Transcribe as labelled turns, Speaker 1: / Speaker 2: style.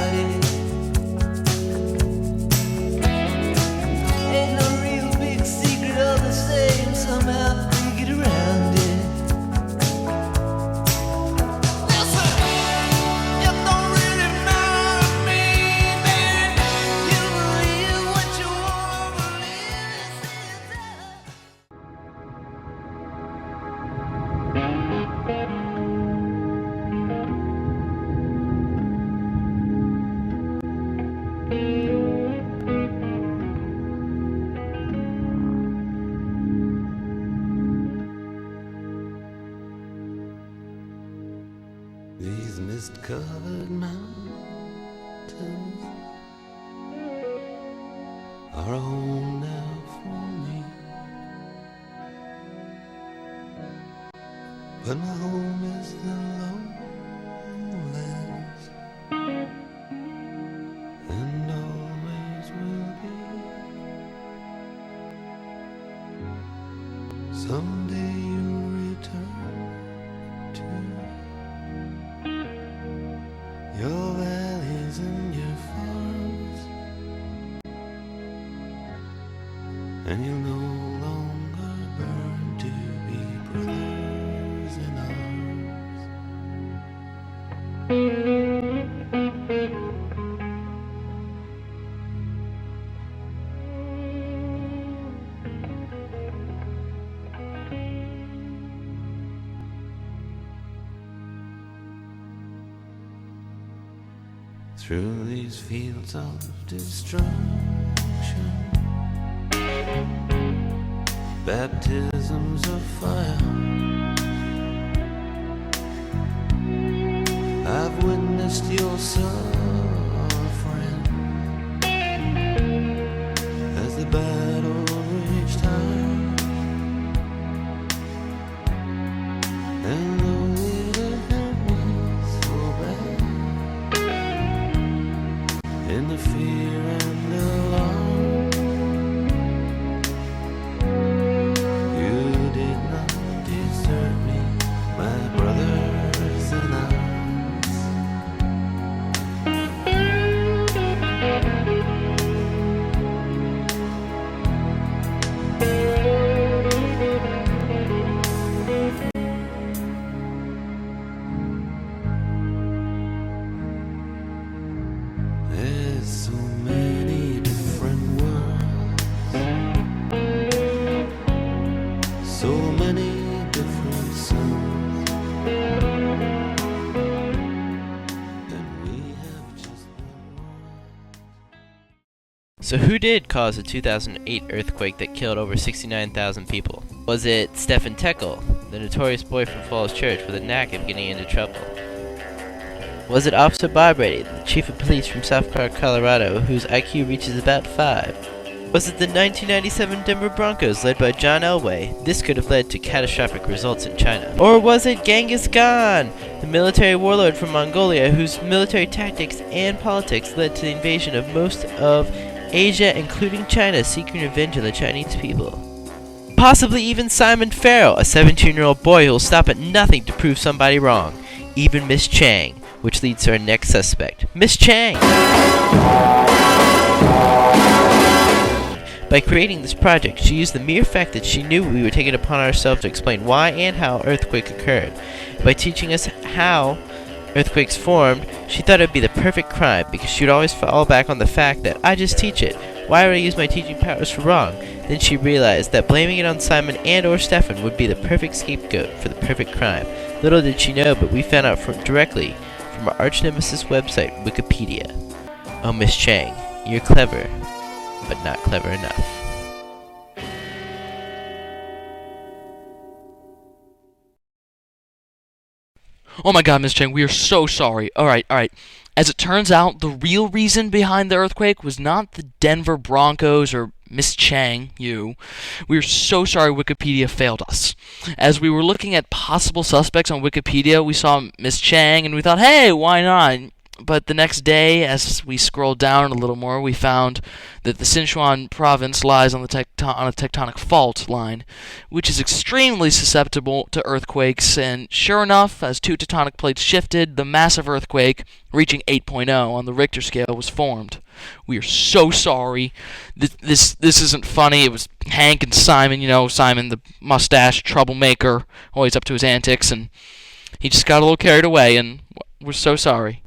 Speaker 1: body. Ain't no real big secret, all the same, somehow we get around it. Listen, it don't really matter to me, baby. You believe what you want to believe. These mist-covered mountains are a home now for me, but my home is the lowlands, and always will be. Someday you'll return to your valleys and your farms, and you'll no longer burn to be brothers in arms. Through these fields of destruction, baptisms of fire, I've witnessed your suffering as the battle raged high, and though it hurt me so bad, in the fear and alarm, you did not desert me, my brothers in arms. There's so many different worlds, so many different suns, and we have just one world.
Speaker 2: So who did cause the 2008 earthquake that killed over 69,000 people? Was it Stephen Teckel, the notorious boy from Falls Church with a knack of getting into trouble? Was it Officer Bob Brady, the chief of police from South Park, Colorado, whose IQ reaches about 5? Was it the 1997 Denver Broncos led by John Elway? This could have led to catastrophic results in China. Or was it Genghis Khan, the military warlord from Mongolia, whose military tactics and politics led to the invasion of most of Asia, including China, seeking revenge on the Chinese people? Possibly even Simon Farrell, a 17-year-old boy who will stop at nothing to prove somebody wrong. Even Miss Chang, which leads to our next suspect, Miss Chang. By creating this project, she used the mere fact that she knew we were taking it upon ourselves to explain why and how earthquake occurred. By teaching us how earthquakes formed, she thought it would be the perfect crime, because she would always fall back on the fact that I just teach it. Why would I use my teaching powers for wrong? Then she realized that blaming it on Simon and or Stefan would be the perfect scapegoat for the perfect crime. Little did she know, but we found out directly from our arch nemesis website, Wikipedia. Oh, Miss Chang, you're clever, but not clever enough.
Speaker 3: Oh my god, Miss Chang, we are so sorry. Alright. As it turns out, the real reason behind the earthquake was not the Denver Broncos or Miss Chang, you. We are so sorry Wikipedia failed us. As we were looking at possible suspects on Wikipedia, we saw Miss Chang and we thought, hey, why not? But the next day, as we scrolled down a little more, we found that the Sichuan province lies on on a tectonic fault line, which is extremely susceptible to earthquakes. And sure enough, as two tectonic plates shifted, the massive earthquake, reaching 8.0 on the Richter scale, was formed. We are so sorry. This isn't funny. It was Hank and Simon. Simon, the mustache troublemaker, always up to his antics, and he just got a little carried away. And we're so sorry.